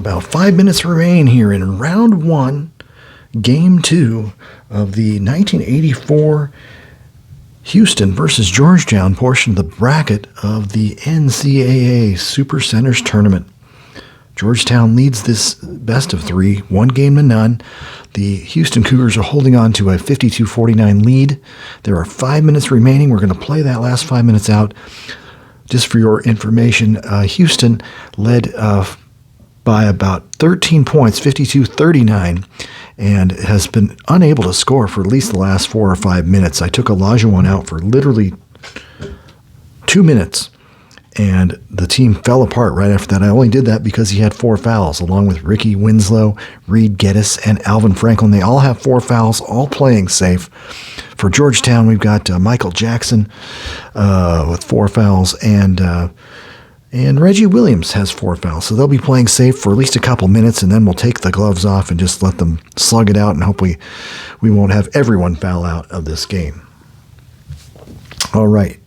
About 5 minutes remain here in round 1, game 2 of the 1984 Houston versus Georgetown portion of the bracket of the NCAA Super Centers Tournament. Georgetown leads this best of 3, 1 game to none. The Houston Cougars are holding on to a 52-49 lead. There are 5 minutes remaining. We're going to play that last 5 minutes out. Just for your information, Houston led by about 13 points, 52-39, and has been unable to score for at least the last 4 or 5 minutes. I took Olajuwon out for literally 2 minutes, and the team fell apart right after that. I only did that because he had 4 fouls, along with Ricky Winslow, Reed Geddes, and Alvin Franklin. They all have 4 fouls, all playing safe. For Georgetown, we've got Michael Jackson with 4 fouls, and Reggie Williams has 4 fouls. So they'll be playing safe for at least a couple minutes, and then we'll take the gloves off and just let them slug it out, and hopefully we won't have everyone foul out of this game. All right.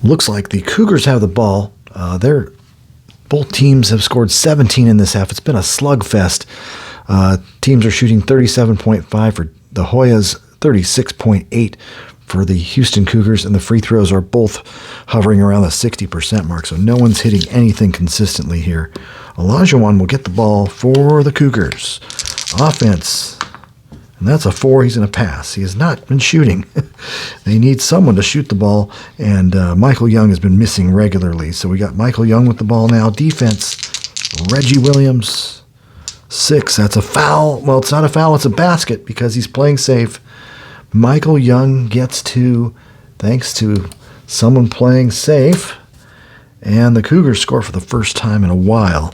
Looks like the Cougars have the ball. Both teams have scored 17 in this half. It's been a slugfest. Teams are shooting 37.5 for the Hoyas, 36.8 for the Houston Cougars, and the free throws are both hovering around the 60% mark, so no one's hitting anything consistently here. Olajuwon will get the ball for the Cougars. Offense, and that's a 4. He's going to pass. He has not been shooting. They need someone to shoot the ball, and Michael Young has been missing regularly, so we got Michael Young with the ball now. Defense, Reggie Williams, 6. That's a foul. Well, it's not a foul. It's a basket because he's playing safe. Michael Young gets 2 thanks to someone playing safe. And the Cougars score for the first time in a while.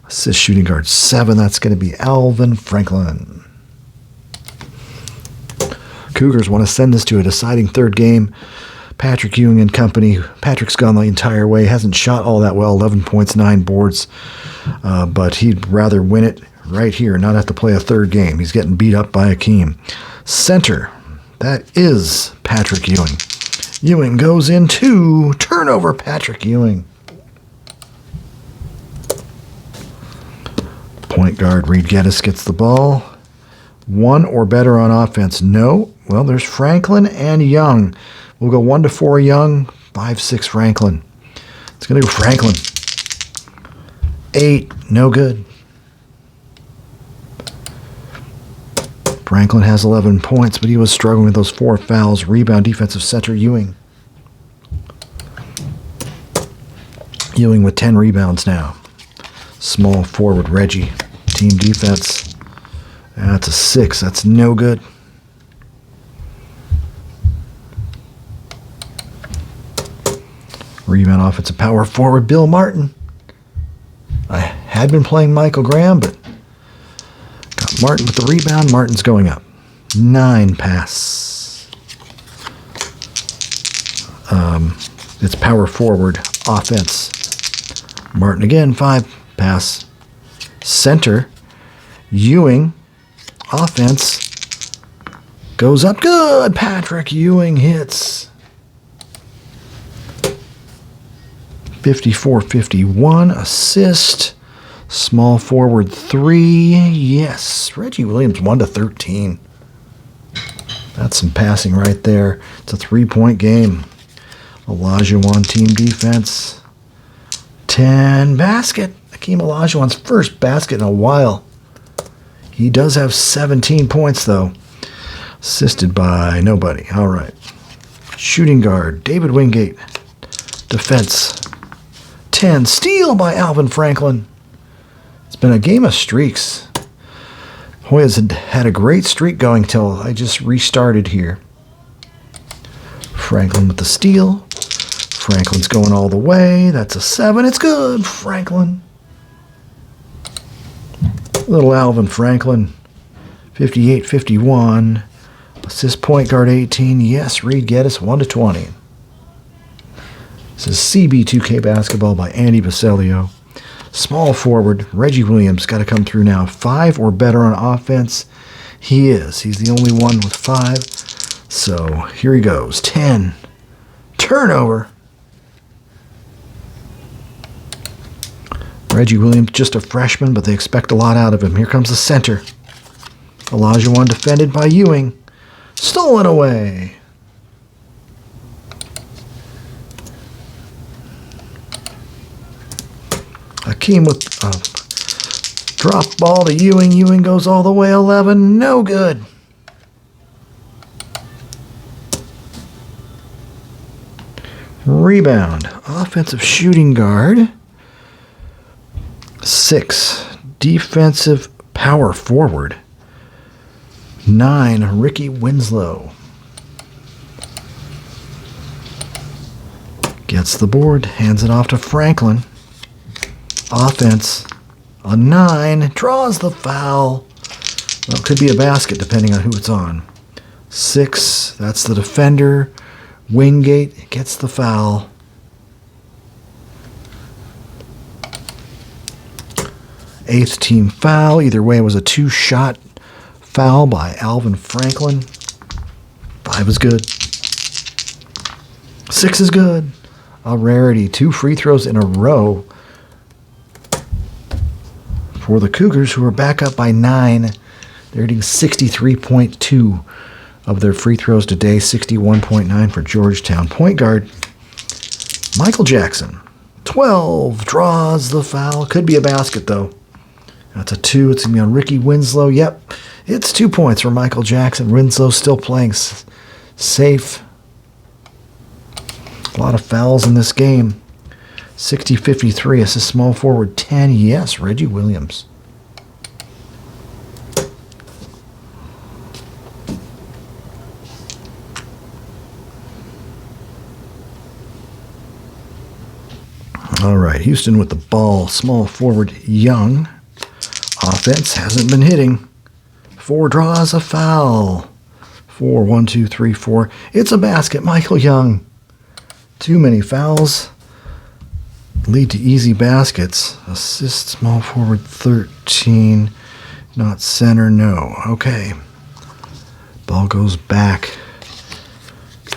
Assist shooting guard 7. That's going to be Alvin Franklin. Cougars want to send this to a deciding third game. Patrick Ewing and company. Patrick's gone the entire way. Hasn't shot all that well. 11 points, 9 boards. But he'd rather win it right here, not have to play a third game. He's getting beat up by Akeem. Center. That is Patrick Ewing. Ewing goes into turnover. Patrick Ewing. Point guard Reed Geddes gets the ball. 1 or better on offense. No. Well, there's Franklin and Young. We'll go 1 to 4 Young, 5-6 Franklin. It's going to go Franklin. 8. No good. Franklin has 11 points, but he was struggling with those 4 fouls. Rebound, defensive center, Ewing. Ewing with 10 rebounds now. Small forward, Reggie. Team defense. That's a 6. That's no good. Rebound, offensive power forward, Bill Martin. I had been playing Michael Graham, but got Martin with the rebound. Martin's going up. 9 pass. It's power forward, offense. Martin again, 5 pass. Center, Ewing, offense. Goes up good. Patrick Ewing hits. 54-51. Assist. Small forward 3. Yes. Reggie Williams 1 to 13. That's some passing right there. It's a 3-point game. Olajuwon team defense. 10 basket. Akeem Olajuwon's first basket in a while. He does have 17 points though. Assisted by nobody. All right. Shooting guard David Wingate. Defense 10. Steal by Alvin Franklin. It's been a game of streaks. Hoyas had a great streak going till I just restarted here. Franklin with the steal. Franklin's going all the way. That's a 7. It's good. Franklin. Little Alvin Franklin. 58-51. Assist point guard 18. Yes, Reed Geddes 1 to 20. This is CB2K basketball by Andy Vecellio. Small forward, Reggie Williams got to come through now. 5 or better on offense. He is. He's the only one with 5. So here he goes. 10. Turnover. Reggie Williams, just a freshman, but they expect a lot out of him. Here comes the center. Olajuwon defended by Ewing. Stolen away. Hakeem with a drop ball to Ewing. Ewing goes all the way 11. No good. Rebound. Offensive shooting guard. 6. Defensive power forward. 9. Ricky Winslow. Gets the board. Hands it off to Franklin. Offense. A 9. Draws the foul. Well, it could be a basket depending on who it's on. 6. That's the defender. Wingate gets the foul. 8th team foul. Either way, it was a 2-shot foul by Alvin Franklin. 5 is good. 6 is good. A rarity. 2 free throws in a row for the Cougars, who are back up by 9. They're hitting 63.2 of their free throws today, 61.9 for Georgetown. Point guard, Michael Jackson. 12, draws the foul. Could be a basket, though. That's a 2. It's going to be on Ricky Winslow. Yep, it's 2 points for Michael Jackson. Winslow still playing safe. A lot of fouls in this game. 60-53, assist small forward 10. Yes, Reggie Williams. All right, Houston with the ball. Small forward Young. Offense hasn't been hitting. 4 draws a foul. 4, 1, 2, 3, 4. It's a basket. Michael Young. Too many fouls lead to easy baskets. Assist small forward 13. Not center, no. Okay. Ball goes back.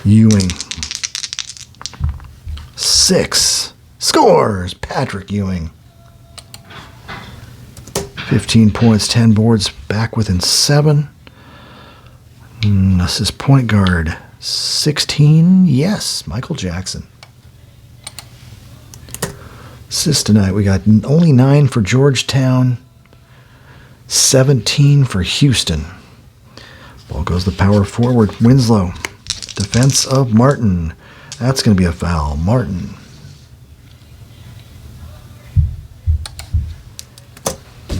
Ewing. 6. Scores! Patrick Ewing. 15 points, 10 boards, back within 7. Assist point guard. 16. Yes, Michael Jackson. Assists tonight, we got only 9 for Georgetown, 17 for Houston. Ball goes the power forward, Winslow. Defense of Martin. That's going to be a foul. Martin.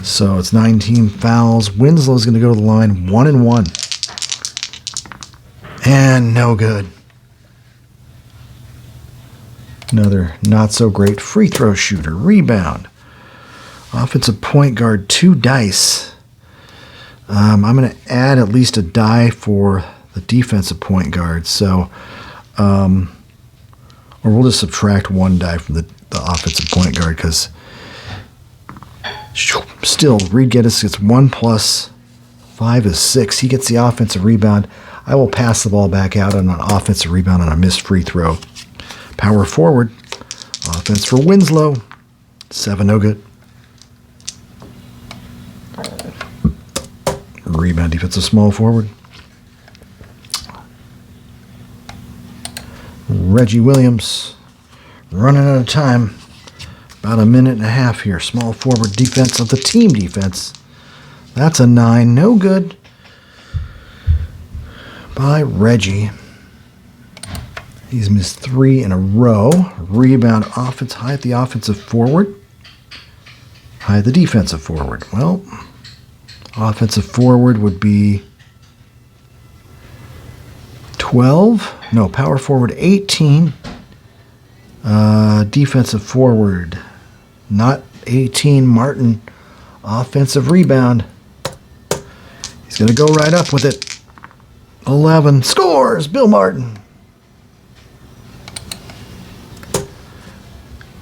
So it's 19 fouls. Winslow's going to go to the line 1-1. And no good. Another not so great free throw shooter. Rebound. Offensive point guard, 2 dice. I'm going to add at least a die for the defensive point guard. So, or we'll just subtract 1 die from the offensive point guard, because still, Reed Geddes gets 1 plus 5 is 6. He gets the offensive rebound. I will pass the ball back out on an offensive rebound on a missed free throw. Power forward. Offense for Winslow. 7, no good. Rebound defensive small forward. Reggie Williams. Running out of time. About a minute and a half here. Small forward defense of the team defense. That's a 9. No good. By Reggie. He's missed 3 in a row. Rebound offense. High at the offensive forward. High at the defensive forward. Well, offensive forward would be 12. No, power forward 18. Defensive forward, not 18. Martin, offensive rebound. He's going to go right up with it. 11. Scores! Bill Martin.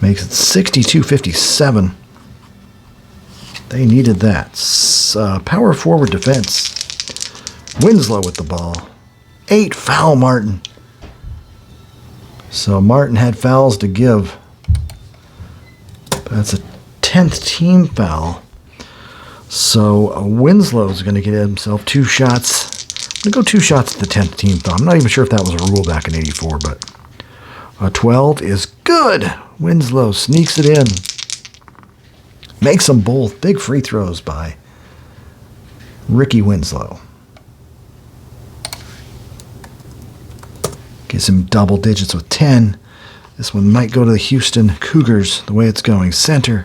Makes it 62-57. They needed that. Power forward defense. Winslow with the ball. 8. Foul Martin. So Martin had fouls to give. That's a 10th team foul. So Winslow's going to get himself 2 shots. I'm going to go 2 shots at the 10th team foul. I'm not even sure if that was a rule back in '84, but 12 is good. Winslow sneaks it in. Makes them both. Big free throws by Ricky Winslow. Gets him double digits with 10. This one might go to the Houston Cougars the way it's going. Center,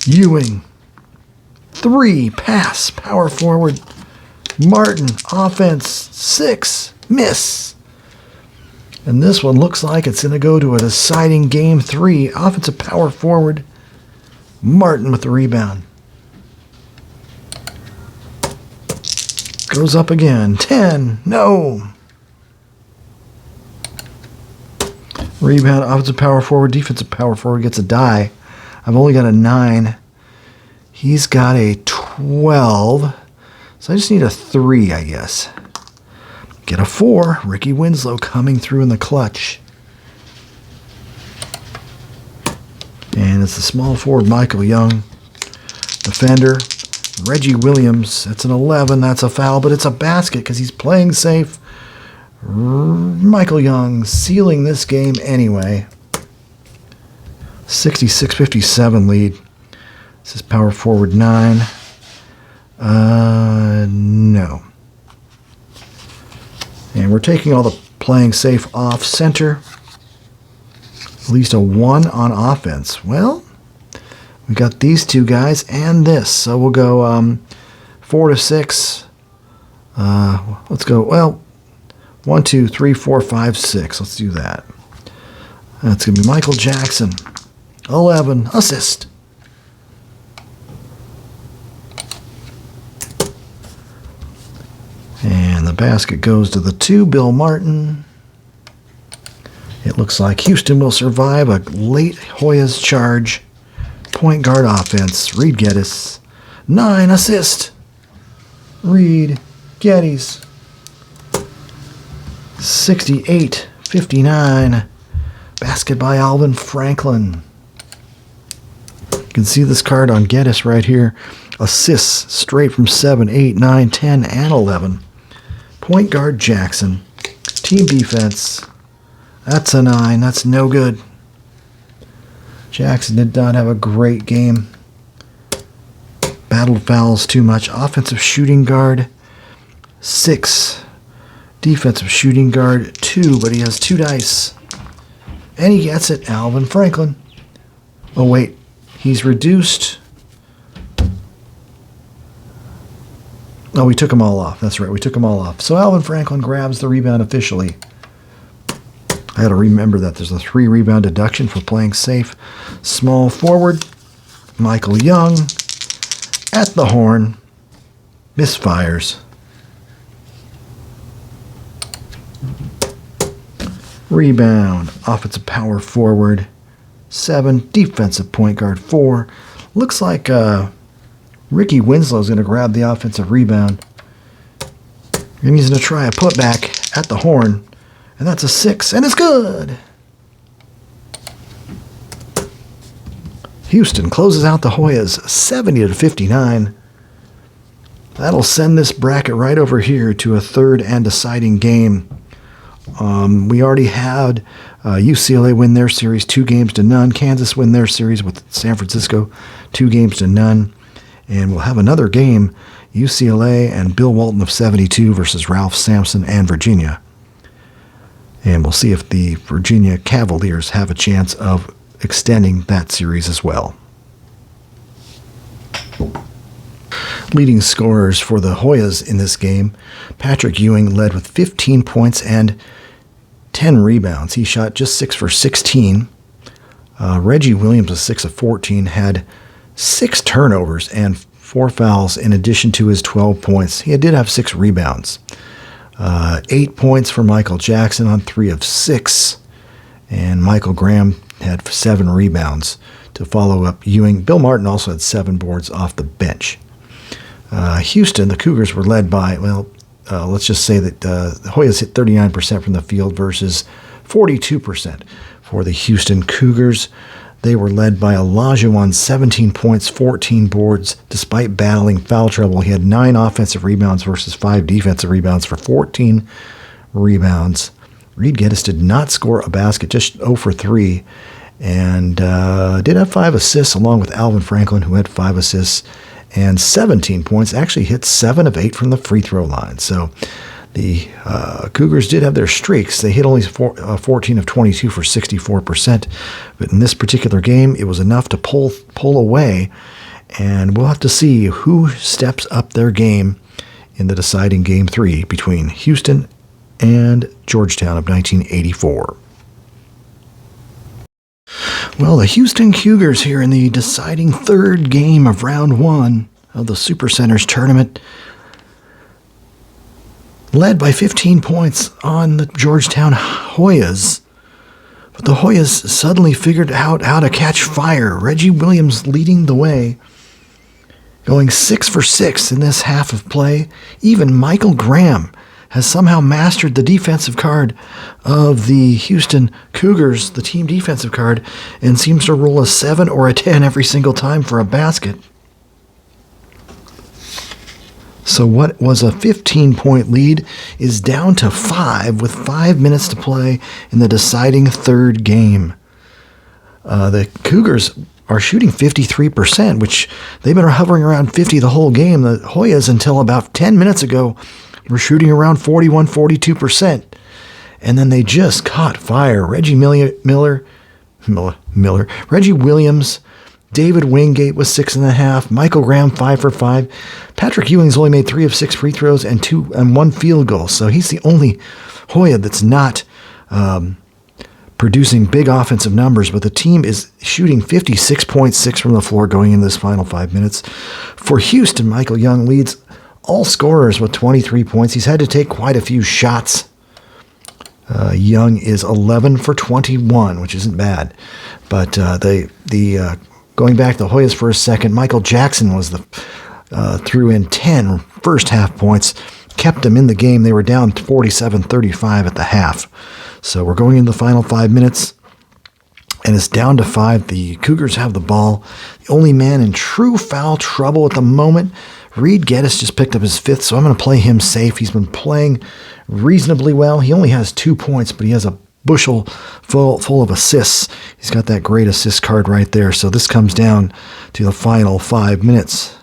Ewing. 3, pass, power forward. Martin, offense, 6, miss. And this one looks like it's going to go to a deciding game 3. Offensive power forward. Martin with the rebound. Goes up again. 10, no. Rebound, offensive power forward, defensive power forward gets a die. I've only got a 9. He's got a 12. So I just need a 3, I guess. Get a 4. Ricky Winslow coming through in the clutch. And it's the small forward, Michael Young. Defender, Reggie Williams. That's an 11. That's a foul, but it's a basket because he's playing safe. Michael Young sealing this game anyway. 66-57 lead. This is power forward 9. No. And we're taking all the playing safe off. Center. At least a 1 on offense. Well, we got these 2 guys and this. So we'll go 4 to 6. Let's go, well, 1, 2, 3, 4, 5, 6. Let's do that. That's going to be Michael Jackson. 11, assist. And the basket goes to the 2, Bill Martin. It looks like Houston will survive a late Hoyas charge. Point guard offense, Reed Geddes. 9, assist. Reed Geddes. 68-59. Basket by Alvin Franklin. You can see this card on Geddes right here. Assists straight from 7, 8, 9, 10, and 11. Point guard Jackson. Team defense. That's a 9. That's no good. Jackson did not have a great game. Battled fouls too much. Offensive shooting guard 6. Defensive shooting guard 2, but he has 2 dice. And he gets it. Alvin Franklin. Oh, wait. He's reduced. Oh, we took them all off. That's right. We took them all off. So Alvin Franklin grabs the rebound officially. I got to remember that there's a 3 rebound deduction for playing safe. Small forward. Michael Young. At the horn. Misfires. Rebound. Offensive power forward 7. Defensive point guard 4. Looks like Ricky Winslow is going to grab the offensive rebound. And he's going to try a putback at the horn. And that's a 6. And it's good. Houston closes out the Hoyas 70-59. That'll send this bracket right over here to a 3rd and deciding game. We already had UCLA win their series 2-0. Kansas win their series with San Francisco 2-0. And we'll have another game, UCLA and Bill Walton of 72 versus Ralph Sampson and Virginia. And we'll see if the Virginia Cavaliers have a chance of extending that series as well. Leading scorers for the Hoyas in this game, Patrick Ewing led with 15 points and 10 rebounds. He shot just 6 for 16. Reggie Williams was 6 of 14, had 6 turnovers and 4 fouls in addition to his 12 points. He did have 6 rebounds. 8 points for Michael Jackson on 3 of 6. And Michael Graham had 7 rebounds to follow up Ewing. Bill Martin also had 7 boards off the bench. Houston, the Cougars were led by, let's just say that the Hoyas hit 39% from the field versus 42% for the Houston Cougars. They were led by Olajuwon, 17 points, 14 boards. Despite battling foul trouble, he had 9 offensive rebounds versus 5 defensive rebounds for 14 rebounds. Reed Geddes did not score a basket, just 0 for 3, and did have 5 assists along with Alvin Franklin, who had 5 assists and 17 points. Actually hit 7 of 8 from the free throw line. So the Cougars did have their streaks. They hit only 14 of 22 for 64%. But in this particular game, it was enough to pull away. And we'll have to see who steps up their game in the deciding Game 3 between Houston and Georgetown of 1984. Well, the Houston Cougars here in the deciding third game of round 1 of the Super Centers Tournament, led by 15 points on the Georgetown Hoyas. But the Hoyas suddenly figured out how to catch fire. Reggie Williams leading the way, going 6 for 6 in this half of play. Even Michael Graham has somehow mastered the defensive card of the Houston Cougars, the team defensive card, and seems to roll a 7 or a 10 every single time for a basket. So what was a 15-point lead is down to 5 with 5 minutes to play in the deciding third game. The Cougars are shooting 53%, which they've been hovering around 50 the whole game. The Hoyas, until about 10 minutes ago, were shooting around 41, 42%. And then they just caught fire. Reggie Williams, David Wingate was 6.5. Michael Graham 5 for 5. Patrick Ewing's only made 3 of 6 free throws and 1 field goal. So he's the only Hoya that's not producing big offensive numbers. But the team is shooting 56.6 from the floor going into this final 5 minutes. For Houston, Michael Young leads all scorers with 23 points. He's had to take quite a few shots. Young is 11 for 21, which isn't bad. But going back to the Hoyas for a second, Michael Jackson was threw in 10 first half points, kept them in the game. They were down 47-35 at the half. So we're going into the final 5 minutes, and it's down to 5. The Cougars have the ball. The only man in true foul trouble at the moment, Reed Geddes, just picked up his 5th, so I'm going to play him safe. He's been playing reasonably well. He only has 2 points, but he has a bushel full of assists. He's got that great assist card right there. So this comes down to the final 5 minutes.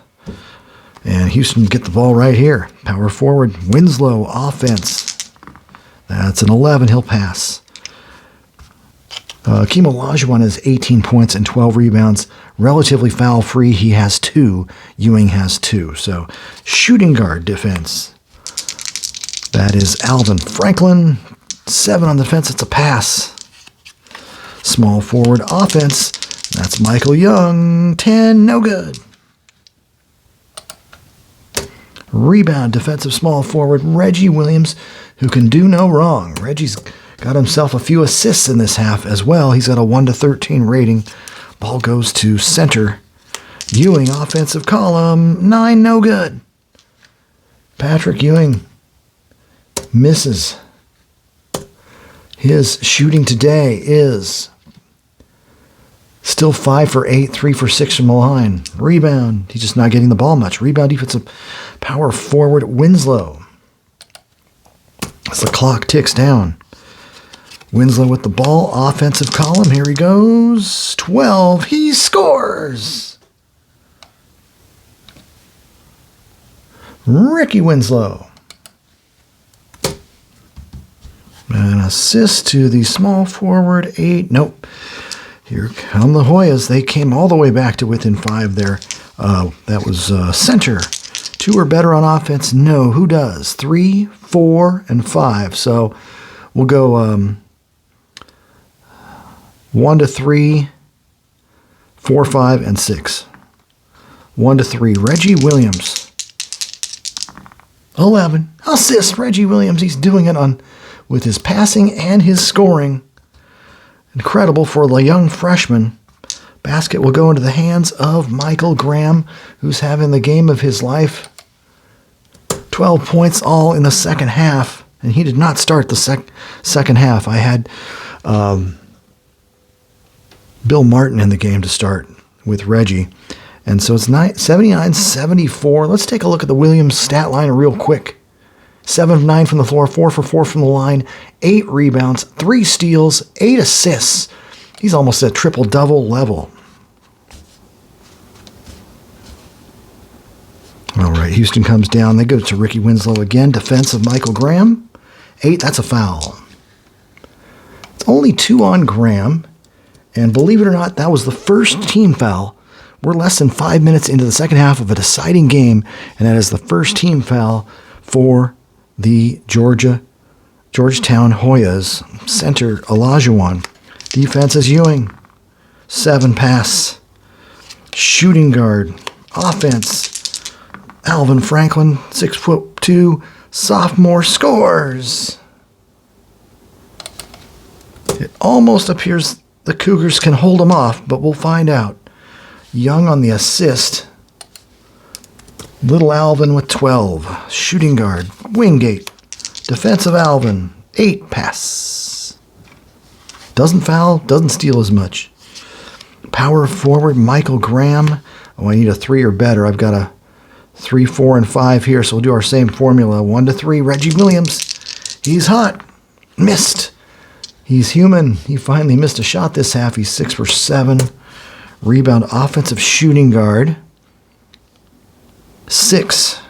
And Houston get the ball right here. Power forward, Winslow, offense. That's an 11. He'll pass. Akeem Olajuwon has 18 points and 12 rebounds. Relatively foul-free. He has 2. Ewing has 2. So shooting guard defense. That is Alvin Franklin. 7 on defense. It's a pass. Small forward offense. That's Michael Young. 10. No good. Rebound defensive small forward Reggie Williams, who can do no wrong. Reggie's got himself a few assists in this half as well. He's got a 1-13 rating. Ball goes to center. Ewing, offensive column. 9, no good. Patrick Ewing misses. His shooting today is still 5 for 8, 3 for 6 from the line. Rebound. He's just not getting the ball much. Rebound defensive power forward Winslow. As the clock ticks down. Winslow with the ball. Offensive column. Here he goes. 12. He scores. Ricky Winslow. An assist to the small forward. 8. Nope. Here come the Hoyas. They came all the way back to within 5 there. That was center. 2 or better on offense? No. Who does? 3, 4, and 5. So we'll go 1-3, 4, 5, and 6. 1-3. Reggie Williams. 11. Assist. Reggie Williams. He's doing it with his passing and his scoring. Incredible for the young freshman. Basket will go into the hands of Michael Graham, who's having the game of his life. 12 points all in the second half, and he did not start the second half. I had Bill Martin in the game to start with Reggie. And so it's 79-74. Let's take a look at the Williams stat line real quick. 7 of 9 from the floor, 4 for 4 from the line, 8 rebounds, 3 steals, 8 assists. He's almost at triple-double level. All right, Houston comes down. They go to Ricky Winslow again. Defense of Michael Graham. 8, that's a foul. It's only 2 on Graham. And believe it or not, that was the first team foul. We're less than 5 minutes into the second half of a deciding game, and that is the first team foul for the Georgetown Hoyas. Center, Olajuwon. Defense is Ewing. 7 pass. Shooting guard. Offense. Alvin Franklin, 6'2", sophomore, scores. It almost appears the Cougars can hold them off, but we'll find out. Young on the assist. Little Alvin with 12. Shooting guard. Wingate. Defensive Alvin. 8 pass. Doesn't foul. Doesn't steal as much. Power forward Michael Graham. Oh, I need a 3 or better. I've got a 3, 4, and 5 here, so we'll do our same formula. 1 to 3. Reggie Williams. He's hot. Missed. He's human. He finally missed a shot this half. He's 6 for 7. Rebound offensive shooting guard. 6.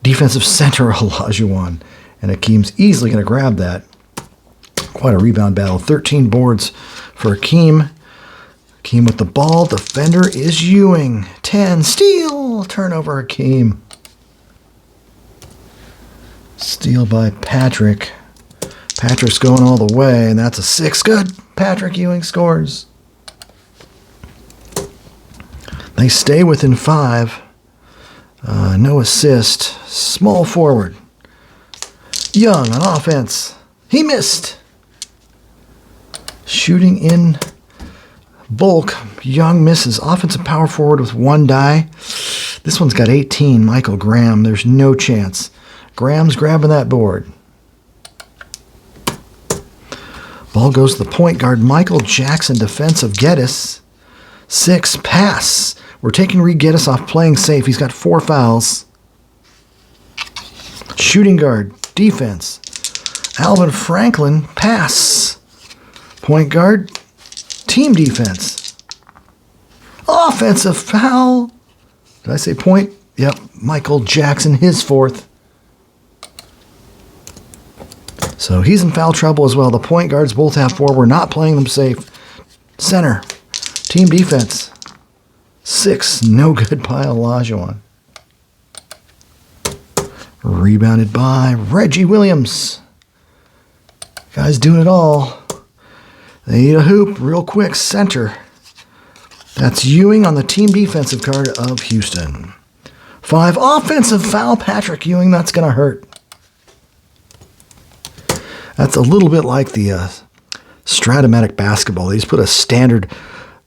Defensive center Olajuwon. And Akeem's easily going to grab that. Quite a rebound battle. 13 boards for Akeem. Akeem with the ball. Defender is Ewing. 10. Steal. Turnover Akeem. Steal by Patrick. Patrick's going all the way, and that's a 6. Good. Patrick Ewing scores. They stay within 5. No assist. Small forward. Young on offense. He missed. Shooting in bulk. Young misses. Offensive power forward with 1 die. This one's got 18. Michael Graham. There's no chance. Graham's grabbing that board. Ball goes to the point guard. Michael Jackson, defensive Geddes. 6 pass. We're taking Reed Geddes off playing safe. He's got 4 fouls. Shooting guard. Defense. Alvin Franklin. Pass. Point guard. Team defense. Offensive foul. Did I say point? Yep. Michael Jackson, his 4th. So he's in foul trouble as well. The point guards both have 4. We're not playing them safe. Center. Team defense. 6. No good by Olajuwon. Rebounded by Reggie Williams. Guys doing it all. They need a hoop real quick. Center. That's Ewing on the team defensive card of Houston. 5. Offensive foul. Patrick Ewing. That's going to hurt. That's a little bit like the Stratomatic basketball. They just put a standard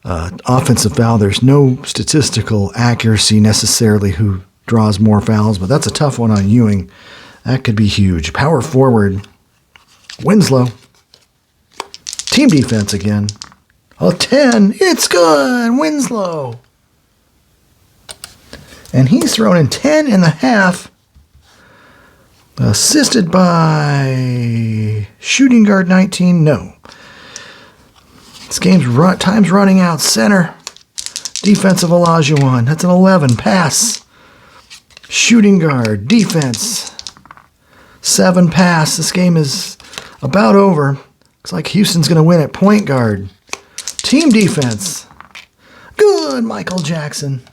offensive foul. There's no statistical accuracy necessarily who draws more fouls, but that's a tough one on Ewing. That could be huge. Power forward, Winslow. Team defense again. A 10. It's good. Winslow. And he's thrown in 10 in the half. Assisted by shooting guard 19. No. This time's running out. Center. Defensive Olajuwon. That's an 11. Pass. Shooting guard. Defense. 7 pass. This game is about over. Looks like Houston's going to win at point guard. Team defense. Good, Michael Jackson.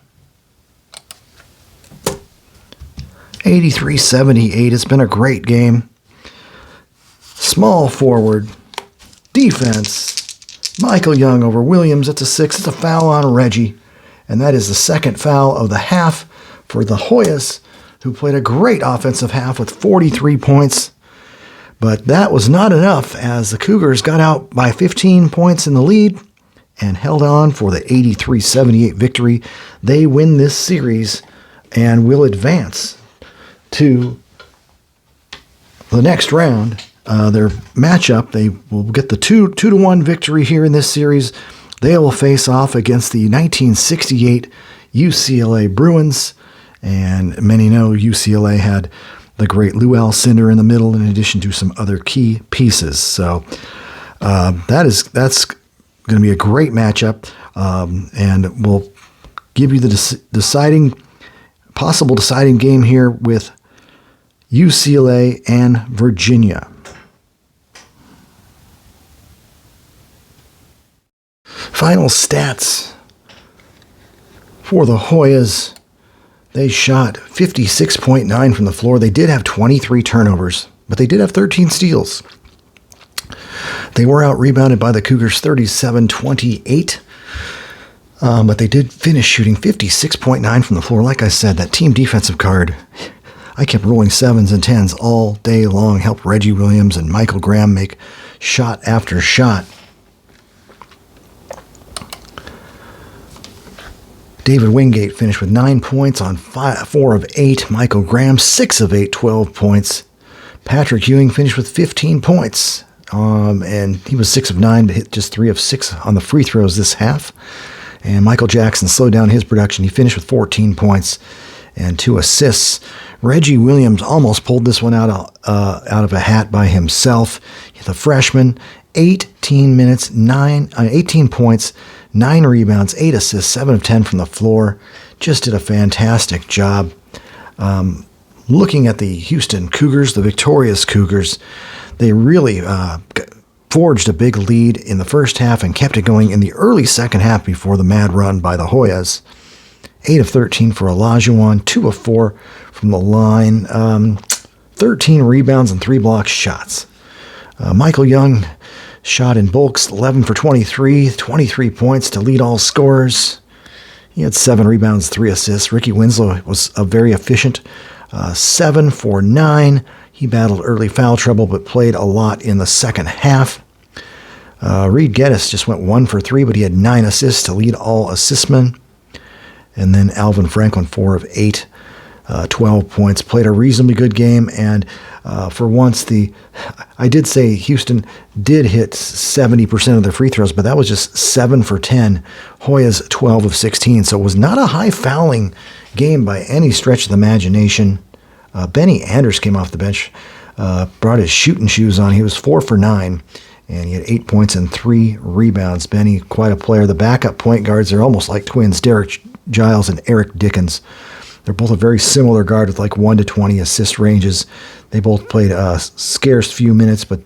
83-78. It's been a great game. Small forward. Defense. Michael Young over Williams. That's a 6. It's a foul on Reggie. And that is the second foul of the half for the Hoyas, who played a great offensive half with 43 points. But that was not enough as the Cougars got out by 15 points in the lead and held on for the 83-78 victory. They win this series and will advance to the next round. Their matchup, they will get the 2-1 victory here in this series. They will face off against the 1968 UCLA Bruins. And many know UCLA had the great Lou Alcindor in the middle, in addition to some other key pieces. So that's going to be a great matchup, and we'll give you the possible deciding game here with UCLA and Virginia. Final stats for the Hoyas. They shot 56.9 from the floor. They did have 23 turnovers, but they did have 13 steals. They were out-rebounded by the Cougars 37-28, but they did finish shooting 56.9 from the floor. Like I said, that team defensive card, I kept rolling 7s and 10s all day long, helped Reggie Williams and Michael Graham make shot after shot. David Wingate finished with 9 points on 4 of 8. Michael Graham, 6 of 8, 12 points. Patrick Ewing finished with 15 points. And he was 6 of 9, but hit just 3 of 6 on the free throws this half. And Michael Jackson slowed down his production. He finished with 14 points and 2 assists. Reggie Williams almost pulled this one out of a hat by himself. The freshman, 18 points, 9 rebounds, 8 assists, 7 of 10 from the floor. Just did a fantastic job. Looking at the Houston Cougars, the victorious Cougars, they really forged a big lead in the first half and kept it going in the early second half before the mad run by the Hoyas. 8 of 13 for Olajuwon, 2 of 4 from the line, 13 rebounds and 3 blocked shots. Michael Young shot in bulks, 11 for 23, 23 points to lead all scorers. He had 7 rebounds, 3 assists. Ricky Winslow was very efficient, 7 for 9. He battled early foul trouble, but played a lot in the second half. Reed Geddes just went 1 for 3, but he had 9 assists to lead all assistmen. And then Alvin Franklin, 4 of 8, 12 points. Played a reasonably good game, and for once, I did say Houston did hit 70% of their free throws, but that was just 7 for 10. Hoyas, 12 of 16, so it was not a high fouling game by any stretch of the imagination. Benny Anders came off the bench, brought his shooting shoes on. He was 4 for 9, and he had 8 points and 3 rebounds. Benny, quite a player. The backup point guards are almost like twins, Derek Giles and Eric Dickens. They're both a very similar guard with like 1 to 20 assist ranges. They both played a scarce few minutes, but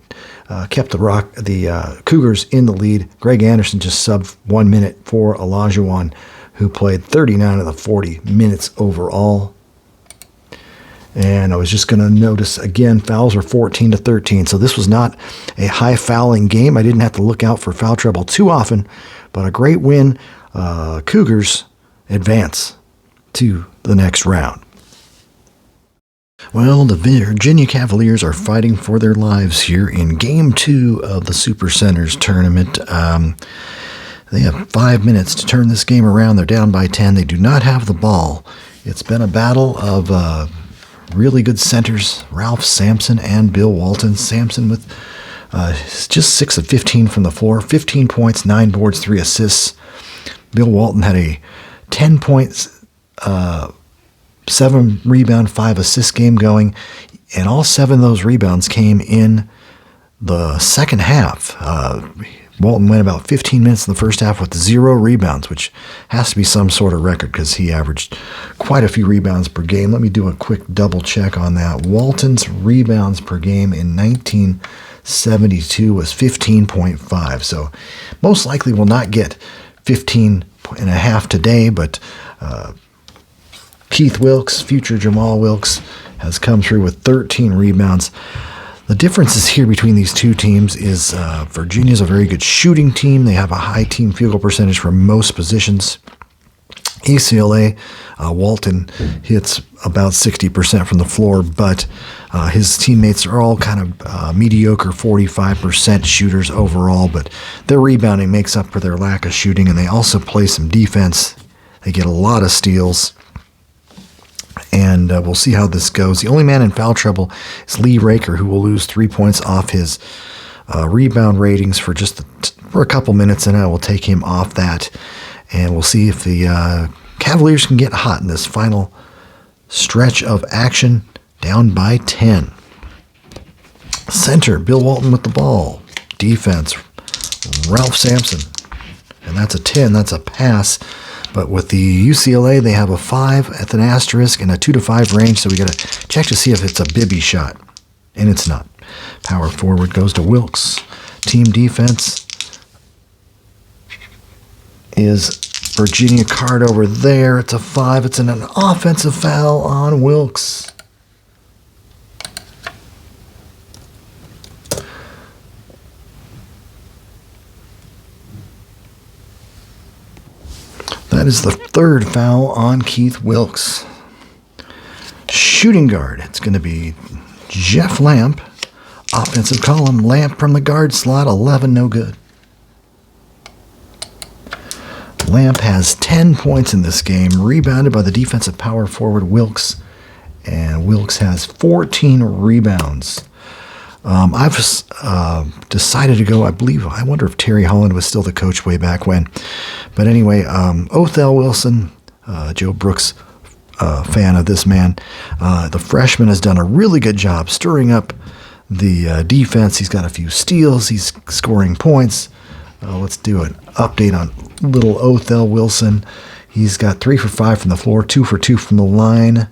kept the Cougars in the lead. Greg Anderson just subbed 1 minute for Olajuwon, who played 39 of the 40 minutes overall. And I was just going to notice, again, fouls were 14 to 13. So this was not a high fouling game. I didn't have to look out for foul trouble too often, but a great win. Cougars advance to the next round. Well, the Virginia Cavaliers are fighting for their lives here in Game 2 of the Super Centers Tournament. They have 5 minutes to turn this game around. They're down by 10. They do not have the ball. It's been a battle of really good centers, Ralph Sampson and Bill Walton. Sampson with just 6 of 15 from the floor, 15 points, 9 boards, 3 assists. Bill Walton had a 10 points, 7 rebound, 5 assist game going, and all 7 of those rebounds came in the second half. Walton went about 15 minutes in the first half with 0 rebounds, which has to be some sort of record because he averaged quite a few rebounds per game. Let me do a quick double check on that. Walton's rebounds per game in 1972 was 15.5, so most likely will not get 15 and a half today, but Keith Wilkes, future Jamal Wilkes, has come through with 13 rebounds. The differences here between these two teams is Virginia's a very good shooting team. They have a high team field goal percentage from most positions. UCLA, Walton hits about 60% from the floor, but his teammates are all kind of mediocre 45% shooters overall, but their rebounding makes up for their lack of shooting, and they also play some defense. They get a lot of steals. And we'll see how this goes. The only man in foul trouble is Lee Raker, who will lose 3 points off his rebound ratings for just the for a couple minutes, and I will take him off that. And we'll see if the Cavaliers can get hot in this final stretch of action, down by 10. Center, Bill Walton with the ball. Defense, Ralph Sampson. And that's a 10. That's a pass. But with the UCLA, they have a 5 at an asterisk and a 2 to 5 range, so we got to check to see if it's a Bibby shot. And it's not. Power forward goes to Wilkes. Team defense is Virginia card over there. It's a 5. It's an offensive foul on Wilkes. That is the 3rd foul on Keith Wilkes. Shooting guard, it's going to be Jeff Lamp. Offensive column, Lamp from the guard slot, 11, no good. Lamp has 10 points in this game, rebounded by the defensive power forward Wilkes. And Wilkes has 14 rebounds. I've decided to go, I wonder if Terry Holland was still the coach way back when. But anyway, Othell Wilson, Joe Brooks, fan of this man. The freshman has done a really good job stirring up the defense. He's got a few steals. He's scoring points. Let's do an update on little Othell Wilson. He's got 3 for 5 from the floor, 2 for 2 from the line.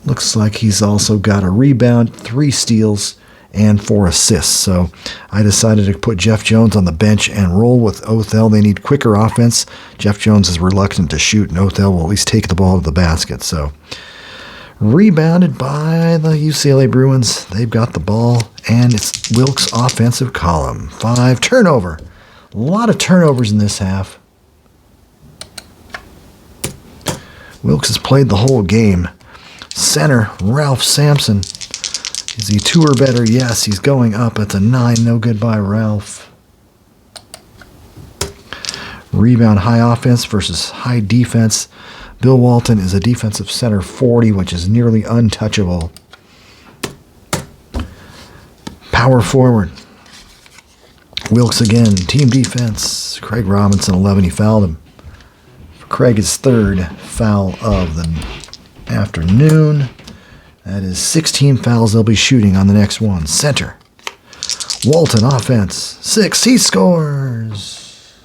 Looks like he's also got a rebound, 3 steals, and 4 assists. So I decided to put Jeff Jones on the bench and roll with Othell. They need quicker offense. Jeff Jones is reluctant to shoot, and Othell will at least take the ball to the basket. So rebounded by the UCLA Bruins. They've got the ball, and it's Wilkes' offensive column. 5, turnover. A lot of turnovers in this half. Wilkes has played the whole game. Center, Ralph Sampson. Is he 2 or better? Yes, he's going up. It's a 9. No good by Ralph. Rebound, high offense versus high defense. Bill Walton is a defensive center 40, which is nearly untouchable. Power forward. Wilkes again. Team defense. Craig Robinson, 11. He fouled him. Craig is 3rd foul of the afternoon. That is 16 fouls they'll be shooting on the next one. Center. Walton, offense. 6. He scores.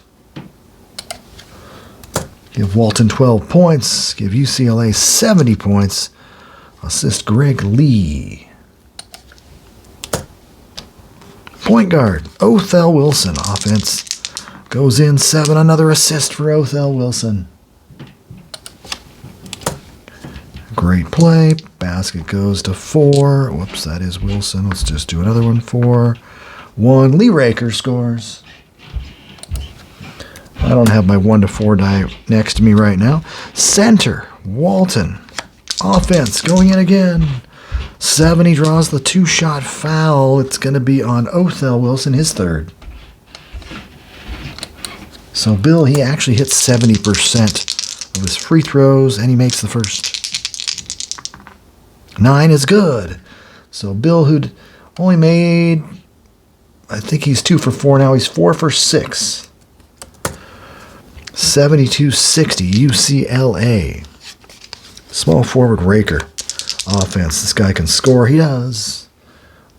Give Walton 12 points. Give UCLA 70 points. Assist Greg Lee. Point guard. Othell Wilson, offense. Goes in 7. Another assist for Othell Wilson. Great play. Basket goes to 4. Whoops, that is Wilson. Let's just do another one. 4-1. Lee Raker scores. I don't have my 1-4 die next to me right now. Center, Walton. Offense, going in again. 7, he draws the 2-shot foul. It's going to be on Othell Wilson, his 3rd. So Bill, he actually hits 70% of his free throws, and he makes the first. 9 is good. So Bill, who'd only made, I think he's 2 for 4 now. He's 4 for 6. 72-60 UCLA. Small forward Raker. Offense. This guy can score. He does.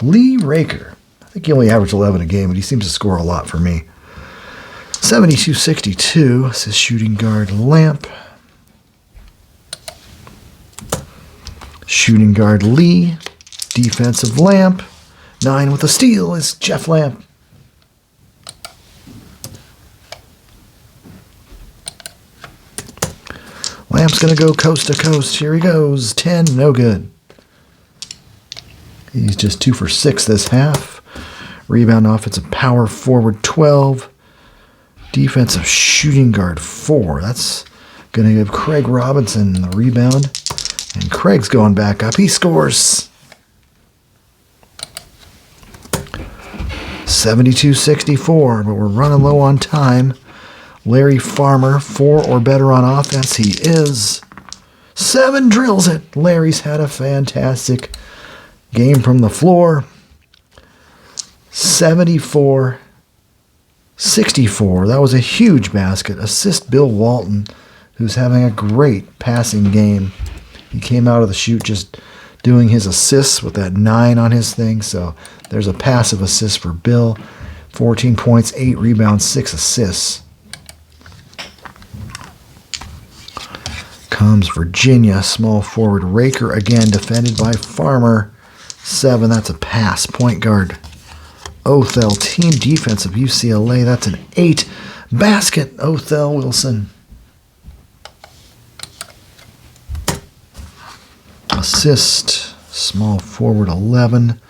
Lee Raker. I think he only averaged 11 a game, but he seems to score a lot for me. 72-62. This is shooting guard Lamp. Shooting guard Lee. Defensive Lamp. 9 with a steal is Jeff Lamp. Lamp's going to go coast to coast. Here he goes. 10, no good. He's just 2 for 6 this half. Rebound offensive power forward 12. Defensive shooting guard 4. That's going to give Craig Robinson the rebound. And Craig's going back up. He scores. 72-64, but we're running low on time. Larry Farmer, 4 or better on offense. He is. 7 drills it. Larry's had a fantastic game from the floor. 74-64. That was a huge basket. Assist Bill Walton, who's having a great passing game. He came out of the chute just doing his assists with that 9 on his thing. So there's a passive assist for Bill. 14 points, 8 rebounds, 6 assists. Comes Virginia. Small forward Raker again, defended by Farmer. 7, that's a pass. Point guard Othell. Team defense of UCLA, that's an 8. Basket, Othell Wilson. Assist, small forward 11.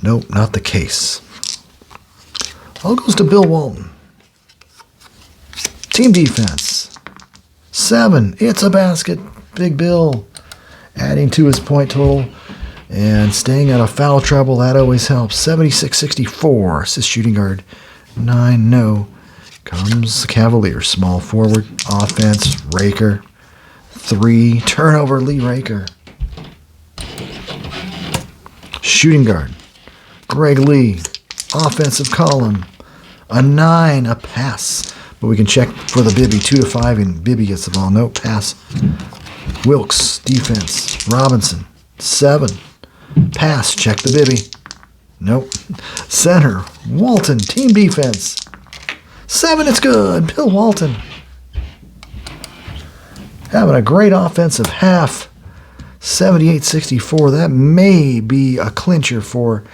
Nope, not the case. All goes to Bill Walton. Team defense, 7. It's a basket. Big Bill adding to his point total and staying out of foul trouble. That always helps. 76-64. Assist shooting guard 9. No. Comes the Cavaliers. Small forward offense. Raker. 3. Turnover Lee Raker. Shooting guard Greg Lee. Offensive column. A 9. A pass. But we can check for the Bibby. 2-5 and Bibby gets the ball. No pass. Wilkes. Defense. Robinson. 7. Pass. Check the Bibby. Nope. Center. Walton. Team defense. 7. It's good. Bill Walton. Having a great offensive half. 78-64. That may be a clincher for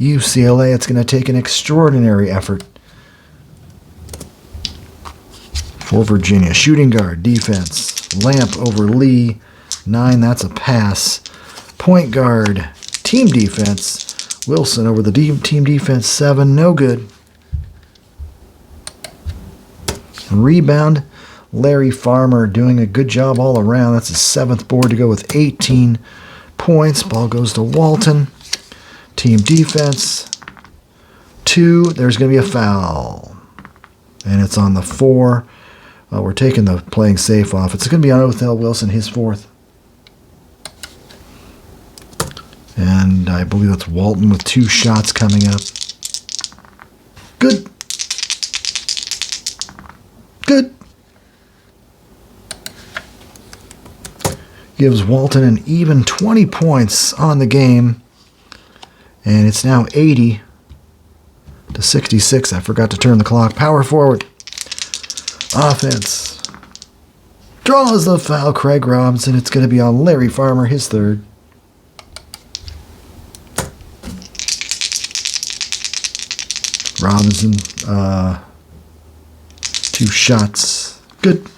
UCLA. It's going to take an extraordinary effort for Virginia. Shooting guard. Defense. Lamp over Lee. 9. That's a pass. Point guard. Team defense. Wilson over the team defense. 7. No good. Rebound. Larry Farmer doing a good job all around. That's his 7th board to go with 18 points. Ball goes to Walton. Team defense. 2. There's going to be a foul. And it's on the 4. We're taking the playing safe off. It's going to be on Othell Wilson, his 4th. And I believe that's Walton with 2 shots coming up. Good. Good. Gives Walton an even 20 points on the game. And it's now 80-66. I forgot to turn the clock. Power forward. Offense. Draws the foul. Craig Robinson. It's going to be on Larry Farmer, his 3rd. Robinson. 2 shots. Good.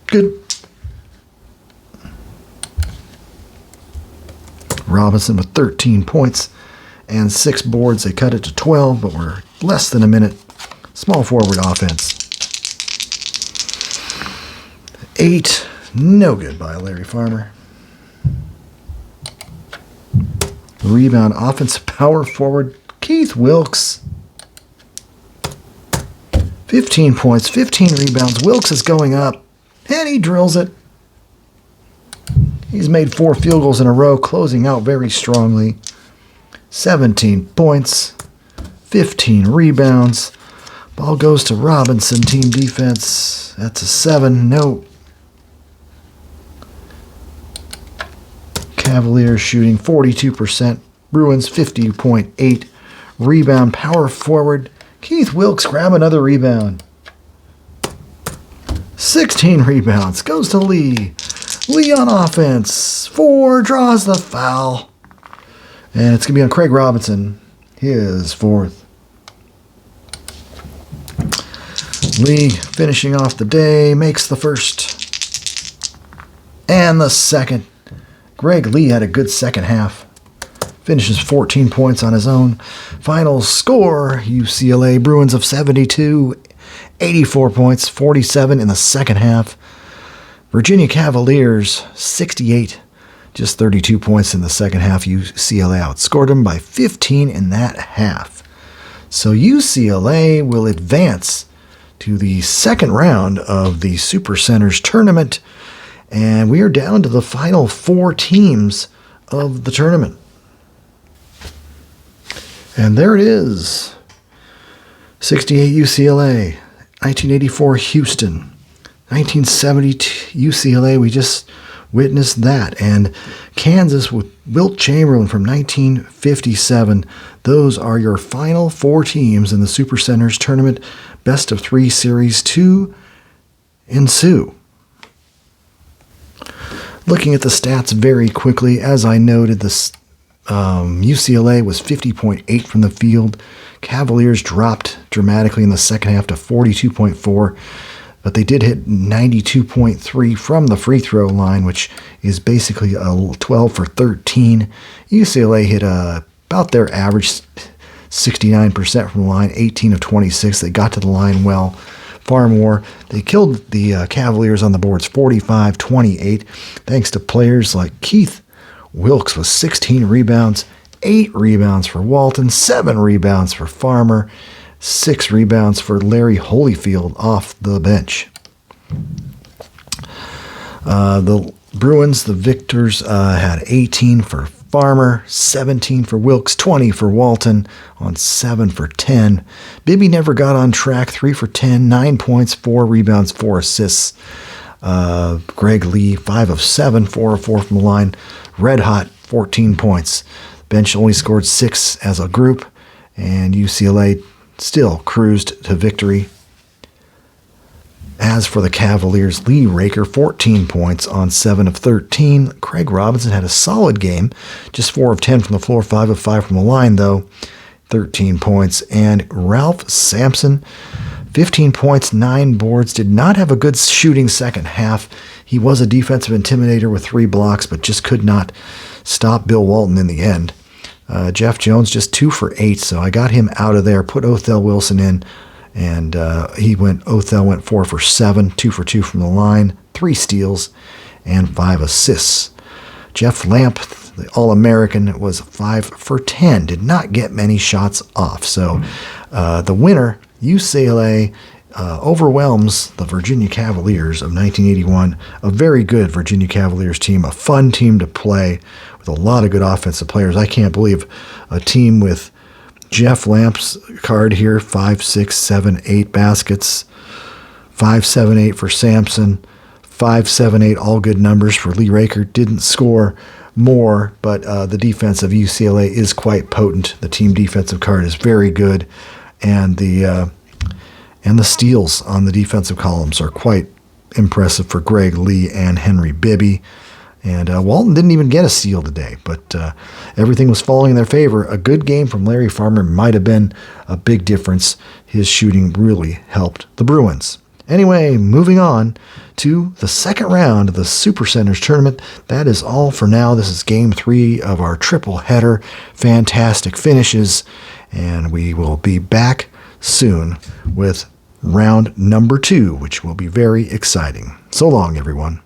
Good. Robinson with 13 points and 6 boards. They cut it to 12, but we're less than a minute. Small forward offense. 8. No good by Larry Farmer. Rebound offensive power forward Keith Wilkes. 15 points, 15 rebounds. Wilkes is going up, and he drills it. He's made 4 field goals in a row, closing out very strongly. 17 points, 15 rebounds. Ball goes to Robinson, team defense. That's a 7. No. Cavaliers shooting 42%. Bruins 50.8. Rebound power forward. Keith Wilkes grab another rebound. 16 rebounds. Goes to Lee. Lee on offense. 4. Draws the foul. And it's going to be on Craig Robinson. His 4th. Lee finishing off the day. Makes the 1st. And the 2nd. Greg Lee had a good second half. Finishes 14 points on his own. Final score, UCLA Bruins of 72. 84 points, 47 in the second half. Virginia Cavaliers, 68. Just 32 points in the second half. UCLA outscored them by 15 in that half. So UCLA will advance to the second round of the Super Centers Tournament. And we are down to the final 4 teams of the tournament. And there it is. 68 UCLA, 1984 Houston, 1970 UCLA. We just witnessed that. And Kansas with Wilt Chamberlain from 1957. Those are your final 4 teams in the Super Centers Tournament. Best of 3 series to ensue. Looking at the stats very quickly, as I noted, this UCLA was 50.8 from the field. Cavaliers dropped dramatically in the second half to 42.4, but they did hit 92.3 from the free throw line, which is basically a 12 for 13. UCLA hit about their average 69% from the line, 18 of 26. They got to the line well, far more. They killed the Cavaliers on the boards 45-28, thanks to players like Keith Wilkes with 16 rebounds, 8 rebounds for Walton, 7 rebounds for Farmer, 6 rebounds for Larry Holyfield off the bench. The Bruins, the victors, had 18 for Farmer, 17 for Wilkes, 20 for Walton on 7 for 10. Bibby never got on track, 3 for 10, 9 points, 4 rebounds, 4 assists. Greg Lee, 5 of 7, 4 of 4 from the line. Red hot, 14 points. Bench only scored 6 as a group, and UCLA still cruised to victory. As for the Cavaliers, Lee Raker, 14 points on 7 of 13. Craig Robinson had a solid game, just 4 of 10 from the floor, 5 of 5 from the line, though, 13 points. And Ralph Sampson, 15 points, 9 boards, did not have a good shooting second half. He was a defensive intimidator with 3 blocks, but just could not stop Bill Walton in the end. Jeff Jones, just 2 for 8, so I got him out of there, put Othell Wilson in, and Othell went 4 for 7, 2 for 2 from the line, 3 steals, and 5 assists. Jeff Lamp, the All-American, was 5 for 10, did not get many shots off. So the winner, UCLA, overwhelms the Virginia Cavaliers of 1981. A very good Virginia Cavaliers team, a fun team to play with a lot of good offensive players. I can't believe a team with Jeff Lamp's card here, 5, 6, 7, 8 baskets, 5, 7, 8 for Sampson, 5, 7, 8, all good numbers for Lee Raker. Didn't score more, but the defense of UCLA is quite potent. The team defensive card is very good, and the steals on the defensive columns are quite impressive for Greg Lee and Henry Bibby. And Walton didn't even get a steal today, but everything was falling in their favor. A good game from Larry Farmer might have been a big difference. His shooting really helped the Bruins. Anyway, moving on to the second round of the Super Centers Tournament. That is all for now. This is Game 3 of our triple header. Fantastic finishes, and we will be back soon with round number 2, which will be very exciting. So long, everyone.